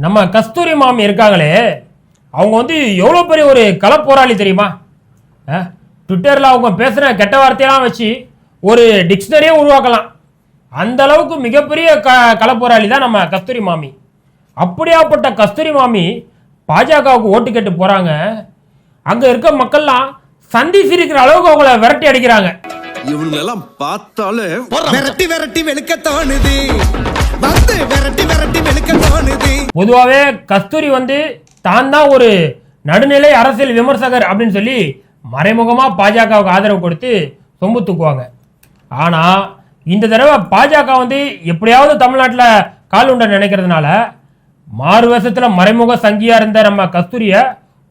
நம்ம கஸ்தூரி மாமி இருக்காங்களே, அவங்க வந்து எவ்வளோ பெரிய ஒரு களப்போராளி தெரியுமா? ட்விட்டரில் அவங்க பேசுகிற கெட்ட வார்த்தையெல்லாம் வச்சு ஒரு டிக்ஷனரியே உருவாக்கலாம். அந்த அளவுக்கு மிகப்பெரிய களப்போராளி தான் நம்ம கஸ்தூரி மாமி. அப்படியாப்பட்ட கஸ்தூரி மாமி பாஜகவுக்கு ஓட்டு கேட்டு போகிறாங்க. அங்கே இருக்க மக்கள்லாம் சந்தி சிரிக்கிற அளவுக்கு அவங்கள விரட்டி அடிக்கிறாங்க. இவங்களெல்லாம் பார்த்தாலே விரட்டி விரட்டி வெளுக்க தோணுது, வந்து விரட்டி விரட்டி வெளுக்க தோணுது. பொதுவாகவே கஸ்தூரி வந்து தான் தான் ஒரு நடுநிலை அரசியல் விமர்சகர் அப்படின்னு சொல்லி மறைமுகமாக பாஜகவுக்கு ஆதரவு கொடுத்து சொம்பு தூக்குவாங்க. ஆனால் இந்த தடவை பாஜக வந்து எப்படியாவது தமிழ்நாட்டில் கால் உண்ட நினைக்கிறதுனால மாறு வேஷத்தில் மறைமுக சங்கியா இருந்த நம்ம கஸ்தூரியை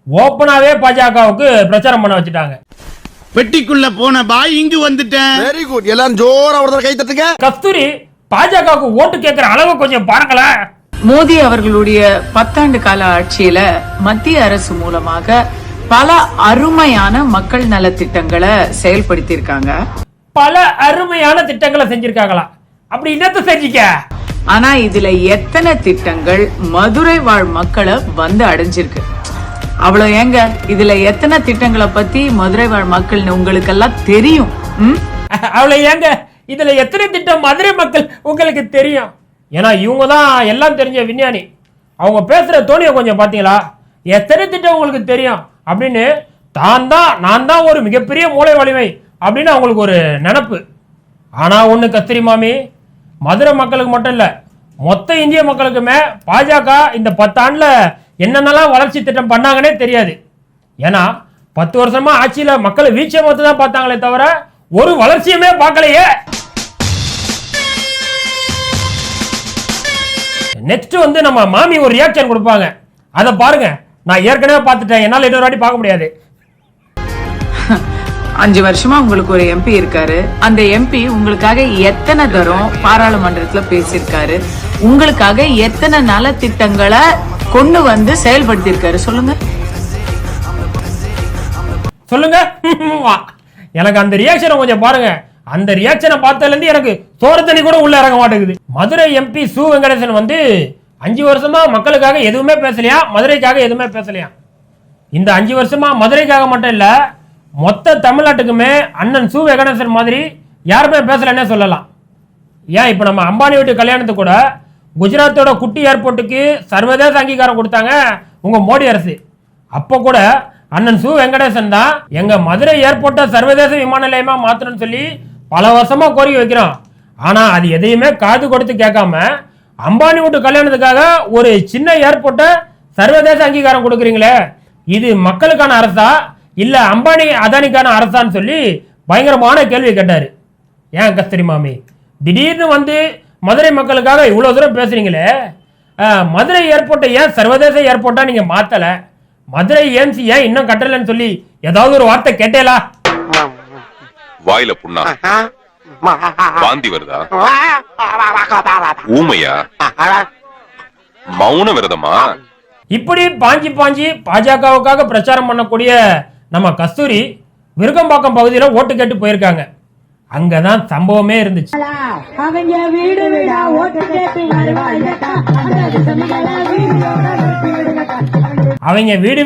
ஓப்பனாகவே பாஜகவுக்கு பிரச்சாரம் பண்ண வச்சுட்டாங்க. பெட்டிக்குள்ள போன பாய் இங்கு வந்துட்டேன். வெரி குட், எல்லாரும் ஜோரா ஒருத்தர் கை தட்டுங்க. கஸ்தூரி பாஜகவுக்கு ஓட்டு கேட்கிற அளவு கொஞ்சம் பாருங்களேன். மோடி அவர்களுடைய 10 ஆண்டு கால ஆட்சியில மத்திய அரசு மூலமாக பல அருமையான மக்கள் நல திட்டங்களை செயல்படுத்தி இருக்காங்க. பல அருமையான திட்டங்களை செஞ்சிருக்காங்களா? அப்படி என்னத்த செஞ்சிக்க? ஆனா இதுல எத்தனை திட்டங்கள் மதுரை வாழ் மக்களை வந்து அடைஞ்சிருக்கு? அவ்வளவு ஏங்க, இதுல எத்தனை திட்டங்களை பத்தி மதுரை வாழ் மக்கள் உங்களுக்கு எல்லாம் தெரியும்? அவ்வளவு ஏங்க, இதுல எத்தனை திட்டம் மதுரை மக்கள் உங்களுக்கு தெரியும்? ஏன்னா இவங்க தான் எல்லாம் தெரிஞ்ச விஞ்ஞானி. அவங்க பேசுற தோணியை கொஞ்சம் பாத்தீங்களா? எத்தனை திட்டம் உங்களுக்கு தெரியும் அப்படின்னு நான் தான் ஒரு மிகப்பெரிய மூளை வலிமை அப்படின்னு அவங்களுக்கு ஒரு நினப்பு. ஆனா ஒண்ணு கஸ்தூரி மாமி, மதுரை மக்களுக்கு மட்டும் இல்ல, மொத்த இந்திய மக்களுக்குமே பாஜக இந்த 10 ஆண்டுல என்னென்னலாம் வளர்ச்சி திட்டம் பண்ணாங்கன்னே தெரியாது. ஏன்னா 10 வருஷமா ஆட்சியில மக்களை வீழ்ச்சியை மட்டும் தான் பார்த்தாங்களே தவிர ஒரு வளர்ச்சியுமே பார்க்கலையே. நெக்ஸ்ட் வந்து நம்ம மாமி ஒரு ரியாக்ஷன் கொடுப்பாங்க, அதை பாருங்க. நான் ஏற்கனவே பார்த்துட்டேன், என்னால் இன்னொரு வாட்டி பார்க்க முடியாது. 5 வருஷமா உங்களுக்கு ஒரு எம்பி இருக்காரு. அந்த எம்பி உங்களுக்காக எத்தனை தரம் பாராளுமன்றத்துல பேசியிருக்காரு? உங்களுக்காக எத்தனை நல திட்டங்களை கொண்டு வந்து செயல்படுத்தி இருக்காரு? சொல்லுங்க சொல்லுங்க. எனக்கு அந்த ரியாக்ஷனை கொஞ்சம் பாருங்க. அந்த ரியாக்ஷனை பார்த்ததுல இருந்து எனக்கு சோறு தண்ணி கூட உள்ள இறங்க மாட்டேங்குது. மதுரை எம்பி சு வெங்கடேசன் வந்து 5 வருஷமா மக்களுக்காக எதுவுமே பேசலையா, மதுரைக்காக எதுவுமே பேசலையா. இந்த 5 வருஷமா மதுரைக்காக மட்டும் இல்ல, மொத்த தமிழ்நாட்டுக்குமே அண்ணன் சு வெங்கடேசன் மாதிரி யாருமே பேசலன்னே சொல்லலாம். ஏன் இப்ப நம்ம அம்பானி வீட்டு கல்யாணத்துக்கு கூட குஜராத்தோட குட்டி ஏர்போர்ட்டுக்கு சர்வதேச அங்கீகாரம் கொடுத்தாங்க உங்க மோடி அரசு. அப்போ கூட அண்ணன் சு வெங்கடேசன் தான் எங்க மதுரை ஏர்போர்ட்டை சர்வதேச விமான நிலையமா மாத்தணும்னு சொல்லி பல வருஷமா கோரிக்கை வைக்கிறோம். ஆனா அது எதையுமே காது கொடுத்து கேட்காம அம்பானி வீட்டு கல்யாணத்துக்காக ஒரு சின்ன ஏர்போர்ட்டை சர்வதேச அங்கீகாரம் கொடுக்குறீங்களே, இது மக்களுக்கான அரசா இல்ல அம்பானி அதானிக்கான அரசான்னு சொல்லி பயங்கரமான கேள்வி கேட்டாரு. ஏன் கஸ்தூரி மாமி திடீர்னு வந்து மதுரை மக்களுக்காக இவ்வளவு தூரம் பேசுறீங்களே, மதுரை ஏர்போர்ட்டை ஏன் சர்வதேச ஏர்போர்ட்டா நீங்க மாத்தல, மதுரை ஏம்சி ஏன் இன்னும் கட்டலன்னு சொல்லி ஏதாவது ஒரு வார்த்தை கேட்டேலா? வாயில புண்ணா, வாந்தி வருதா, ஊமையா, மௌன விரதமா? இப்படி பாஞ்சி பாஜகவுக்காக பிரச்சாரம் பண்ணக்கூடிய நம்ம கஸ்தூரி விருகம்பாக்கம் பகுதியில் ஓட்டு கேட்டு போயிருக்காங்க. அங்கதான் சம்பவமே இருந்துச்சு. அவங்க வீடு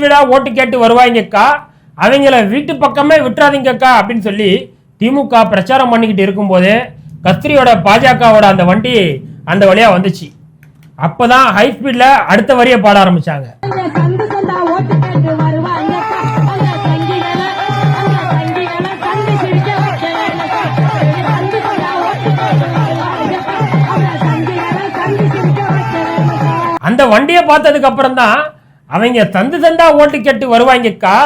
வீடா ஓட்டு கேட்டு வருவாங்கக்கா, அவங்கள வீட்டு பக்கமே விட்டுறாதீங்கக்கா அப்படின்னு சொல்லி திமுக பிரச்சாரம் பண்ணிக்கிட்டு இருக்கும் போது கஸ்தூரியோட பாஜகவோட அந்த வண்டி அந்த வழியா வந்துச்சு. அப்பதான் ஹை ஸ்பீட்ல அடுத்த வரியை பாட ஆரம்பிச்சாங்க. அந்த வண்டியை பார்த்ததுக்கு அப்புறம் தான் அவங்க சந்தா ஓட்டு கேட்டு வருவாங்கக்கா,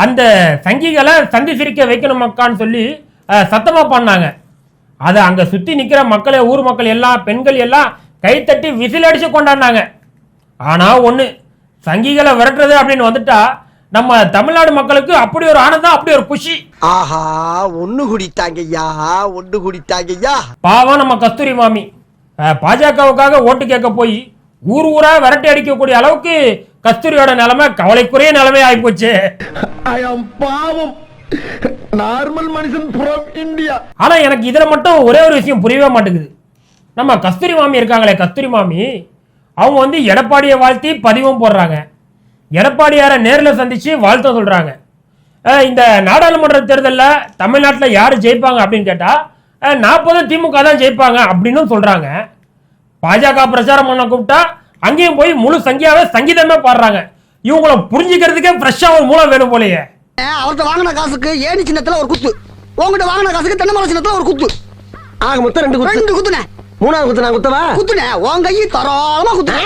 அந்த சங்கிகளை சந்தி சிரிக்க வைக்கணுமக்கான்னு சொல்லி சத்தமா பண்ணாங்க. அதை அங்க சுத்தி நிக்கிற மக்களே, ஊர் மக்கள் எல்லாம், பெண்கள் எல்லாம் கைத்தட்டி விசில் அடிச்சு கொண்டாடினாங்க. ஆனா ஒண்ணு, சங்கிகளை விரட்டுறது அப்படின்னு வந்துட்டா நம்ம தமிழ்நாடு மக்களுக்கு அப்படி ஒரு ஆனந்தம், அப்படி ஒரு குஷி. ஆஹா, ஒண்ணு குடித்தாங்கய்யா. பாவம் நம்ம கஸ்தூரி மாமி பாஜகவுக்காக ஓட்டு கேட்க போய் ஊர் ஊரா விரட்டி அடிக்கக்கூடிய அளவுக்கு கஸ்தூரியோட நிலைமை கவலைக்குரிய நிலைமை ஆயிப்போச்சு. பாவம், நார்மல் மனுஷன் ஃப்ரம் இந்தியா. ஆனா எனக்கு இதுல மட்டும் ஒரே ஒரு விஷயம் புரியவே மாட்டேங்குது. நம்ம கஸ்தூரி மாமி இருக்காங்களே, கஸ்தூரி மாமி அவங்க வந்து எடப்பாடியை வாழ்த்தி பதிவும் போடுறாங்க. எடப்பாடியாரை நேரில் சந்திச்சு வாழ்த்த சொல்றாங்க. இந்த நாடாளுமன்ற தேர்தலில் தமிழ்நாட்டில் யார் ஜெயிப்பாங்க அப்படின்னு கேட்டால் 40 திமுக தான் ஜெயிப்பாங்க அப்படின்னு சொல்றாங்க. பாஜக பிரச்சாரம் பண்ண கூப்பிட்டா அங்கேயும் போய் முழு சங்கியாவே சங்கீதமே பாடுறாங்க. இவங்களை புரிஞ்சுக்கிறதுக்கே ஃப்ரெஷ்ஷா ஒரு மூலம் வேணும் போலயே. அவர்கிட்ட வாங்கின காசுக்கு ஏணி சின்னத்துல ஒரு குத்து, உங்ககிட்ட வாங்கின காசுக்கு தென்னை மரம் சின்னத்துல ஒரு குத்து. ஆக மொத்தம் 2 குத்துனே. 3வது குத்து நான் குத்தவா குத்துனே, உன் கையை தாராளமா குத்துனே.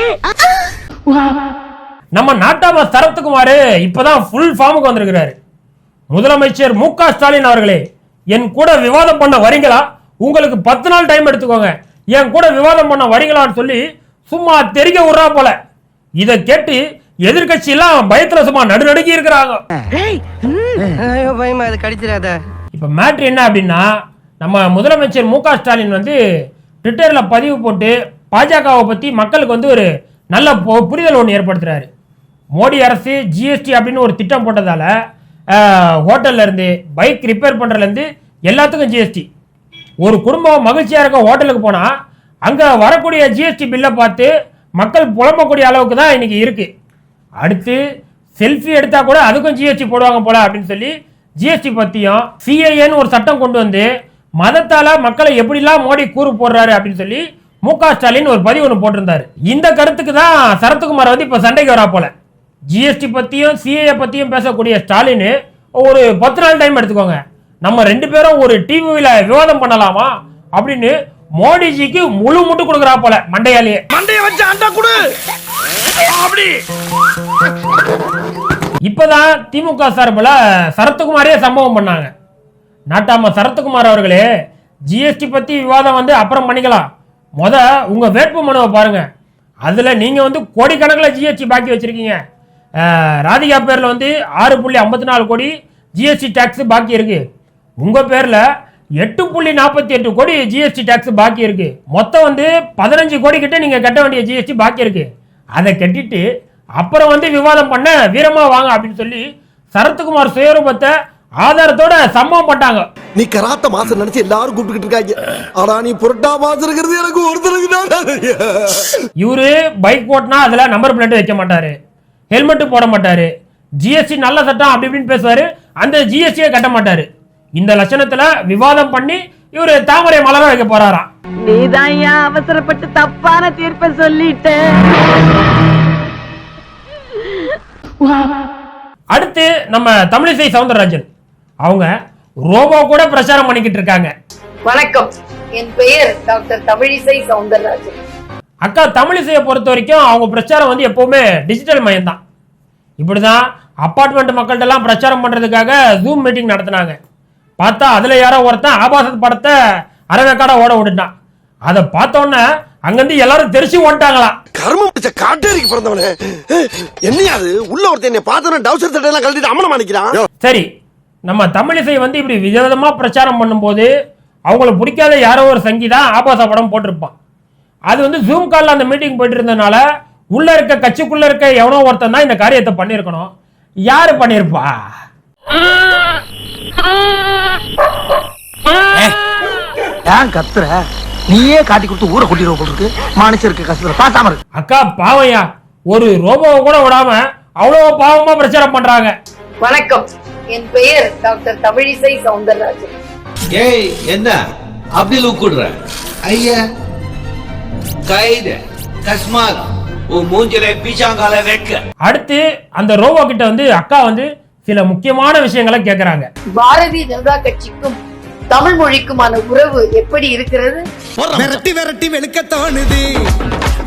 நம்ம நாட்டாம சரத்குமார் இப்பதான் ஃபுல் ஃபார்முக்கு வந்திருக்கிறாரு. முதலமைச்சர் மு.க. ஸ்டாலின் அவர்களே, என் கூட விவாதம் பண்ண வரீங்களா? உங்களுக்கு 10 நாள் டைம் எடுத்துக்கோங்க, என் கூட விவாதம் பண்ண வரீங்களான்னு சொல்லி சும்மா தெரிக்க விடுறா போல. இதை கேட்டு எதிர்கட்சி எல்லாம் பயத்துல சும்மா நடுநடுக்கி இருக்கிறாங்க. இப்ப மேட்ரு என்ன அப்படின்னா, நம்ம முதலமைச்சர் மு.க. ஸ்டாலின் வந்து ட்விட்டர்ல பதிவு போட்டு பாஜகவை பத்தி மக்களுக்கு வந்து ஒரு நல்ல புரிதல் ஒன்று ஏற்படுத்துறாரு. மோடி அரசு ஜிஎஸ்டி அப்படின்னு ஒரு திட்டம் போட்டதால ஹோட்டல்ல இருந்து பைக் ரிப்பேர் பண்றதுல இருந்து எல்லாத்துக்கும் ஜிஎஸ்டி. ஒரு குடும்பம் மகிழ்ச்சியா இருக்க ஹோட்டலுக்கு போனா அங்க வரக்கூடிய ஜிஎஸ்டி பில்லை பார்த்து மக்கள் புலம்பக்கூடிய அளவுக்கு தான் இன்னைக்கு இருக்கு. அடுத்து செல்ஃபி எடுத்தா கூட அதுக்கும் ஜிஎஸ்டி போடுவாங்க போல அப்படின்னு சொல்லி ஜிஎஸ்டி பத்தியும் சிஏஏன்னு ஒரு சட்டம் கொண்டு வந்து மதத்தால மக்களை எப்படிலாம் மோடி கூறு போடுறாரு அப்படின்னு சொல்லி மு.க. ஸ்டாலின் ஒரு பதிவு ஒன்று போட்டிருந்தாரு. இந்த கருத்துக்கு தான் சரத்குமார் வந்து இப்ப சண்டைக்கு வரா போல. ஜிஎஸ்டி பத்தியும் சிஏஏ பத்தியும் பேசக்கூடிய ஸ்டாலின் ஒரு 10 நாள் டைம் எடுத்துக்கோங்க, நம்ம 2 பேரும் ஒரு டிவியில விவாதம் பண்ணலாமா அப்படின்னு மோடிஜிக்கு முழு முட்டு கொடுக்குறா போல. மண்டையாலேயே மண்டைய வச்சு அண்டா குடு. அப்படி இப்பதான் திமுக சார்பில் சரத்குமாரே சம்பவம் பண்ணாங்க. நாட்டாம சரத்குமார் அவர்களே, ஜிஎஸ்டி பத்தி விவாதம் வந்து அப்புறம் பண்ணிக்கலாம், முத உங்க வேட்பு மனுவை பாருங்க. அதுல நீங்க வந்து கோடிக்கணக்கில் ஜிஎஸ்டி பாக்கி வச்சிருக்கீங்க. ராதிகா பேர்ல வந்து 6.54 கோடி ஜிஎஸ்டி டாக்ஸ் பாக்கி இருக்கு. உங்க பேர்ல 8.48 கோடி ஜிஎஸ்டி டாக்ஸ் பாக்கி இருக்கு. மொத்தம் வந்து 15 கோடி கிட்ட நீங்க கட்ட வேண்டிய ஜிஎஸ்டி பாக்கி இருக்கு. அதை கட்டிட்டு அப்புறம் வந்து விவாதம் பண்ண வீரமா வாங்க அப்படின்னு சொல்லி சரத்குமார் சுயரூபத்தை ஆதாரத்தோட சம்பவம் பண்ணாங்க. நீ கராத்த மாசம் நினைச்சு எல்லாரும் கூப்பிட்டுக்கிட்டு இருக்காங்க. ஆனா நீ புரட்டா மாசம் இருக்கிறது எனக்கு ஒருத்தருக்கு தான். இவரு பைக் ஓட்டினா அதுல நம்பர் பிளேட் வைக்க மாட்டாரு, ஹெல்மெட் போட மாட்டாரு, ஜிஎஸ்டி நல்ல சட்டம் அப்படி இப்படின்னு பேசுவாரு, அந்த ஜிஎஸ்டியை கட்ட மாட்டாரு. இந்த லட்சணத்துல விவாதம் பண்ணி இவரு தாமரை மலர வைக்க போறாராம். நீதான் ஏன் அவசரப்பட்டு தப்பான தீர்ப்பை சொல்லிட்ட. அடுத்து நம்ம தமிழிசை சவுந்தரராஜன், அவங்க ரோபோ கூட பிரச்சாரம் பண்ணிக்கிட்டு இருக்காங்க. வணக்கம், என் பெயர் டாக்டர் தமிழிசை சவுந்தரராஜன். அக்கா தமிழிசையை பொறுத்த வரைக்கும் அவங்க பிரச்சாரம் வந்து எப்பவுமே டிஜிட்டல் மயம் தான். இப்படிதான் அப்பார்ட்மெண்ட் மக்கள்கிட்ட எல்லாம் பிரச்சாரம் பண்றதுக்காக ஜூம் மீட்டிங் நடத்தினாங்க. பார்த்தா அதுல யாரோ ஒருத்தன் ஆபாச படத்தை அரவேக்காட ஓட விட்டுட்டான். அதை பார்த்தோன்னே அங்கிருந்து எல்லாரும் தெரிச்சு ஓட்டாங்களாம். கர்மம் பிடிச்ச காட்டேரிக்கு பிறந்தவனே, என்னையாது உள்ள ஒருத்தன் என்னை பார்த்தவன டவுசர் சட்டை எல்லாம் கழட்டிட்டு அம்மனமா நிக்கிறான். சரி, நம்ம தமிழிசை வந்து இப்படி விதவிதமா பிரச்சாரம் பண்ணும்போது அவங்களுக்கு பிடிக்காத யாரோ ஒரு சங்கீதான் ஆபாச படம் போட்டிருப்பான். அது வந்து ஜூம் கால்ல அந்த மீட்டிங் போயிட்டு இருந்ததுனால உள்ள இருக்க கட்சிக்குள்ள இருக்க எவனோ ஒருத்தன் தான் இந்த காரியத்தை பண்ணிருக்கணும். யாரு பண்ணிருப்பா? ஏன் கத்துற? நீயே காட்டி கொடுத்து ஊரை கூட்டிடுவ போல இருக்கு. மனுஷருக்கு கஷ்டத்துல பாசாம இருக்கு. அக்கா பாவையா, ஒரு ரோபோவை கூட விடாம அவ்வளவு பாவமா பிரச்சாரம் பண்றாங்க. வணக்கம், என் பெயர் டாக்டர் தமிழிசை சவுந்தரராஜன். ஏய், என்ன அப்படி லூக்குடுற? ஐயா கைது கஸ்மால் உன் மூஞ்சில பீச்சாங்கால வைக்க. அடுத்து அந்த ரோபோ கிட்ட வந்து அக்கா வந்து சில முக்கியமான விஷயங்களை கேக்குறாங்க. பாரதிய ஜனதா கட்சிக்கும் தமிழ் மொழிக்குமான உறவு எப்படி இருக்கிறது? விரட்டி விரட்டி வெளுக்க தோணுது,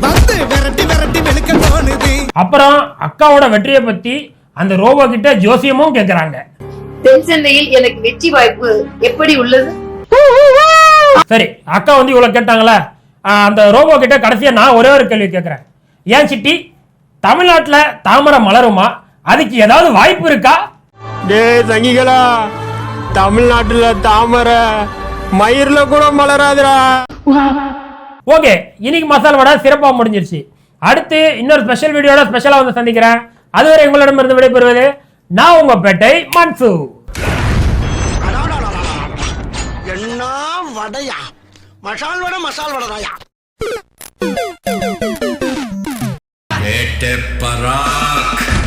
வந்து விரட்டி விரட்டி வெளுக்க தோணுது. அப்புறம் அக்காவோட வெற்றியை பத்தி அந்த ரோபோ கிட்ட ஜோசியமும் கேக்குறாங்க. தென் சென்னையில் எனக்கு வெற்றி வாய்ப்பு எப்படி உள்ளது? சரி, அக்கா வந்து இவ்வளவு கேட்டாங்களா, அந்த ரோபோ கிட்ட கடைசியா நான் ஒரே ஒரு கேள்வி கேட்கிறேன். ஏன் சிட்டி, தமிழ்நாட்டுல தாமரை மலருமா? அதுக்கு ஏதாவது வாய்ப்பு இருக்கா? டேய் சங்கிகளா, தமிழ்நாட்டுல தாமரை மயிர்ல கூட மலராதுடா. ஓகே, இன்னைக்கு மசால் வடை சிறப்பா முடிஞ்சிருச்சு. அடுத்து இன்னொரு ஸ்பெஷல் வீடியோட ஸ்பெஷலா வந்து சந்திக்கிறேன். அதுவரை உங்களிடமிருந்து விடைபெறுவது நான் உங்க பேட்டை மன்சு. என்ன வடையா? மசால் வடை மசால் வடைதாயா? rock.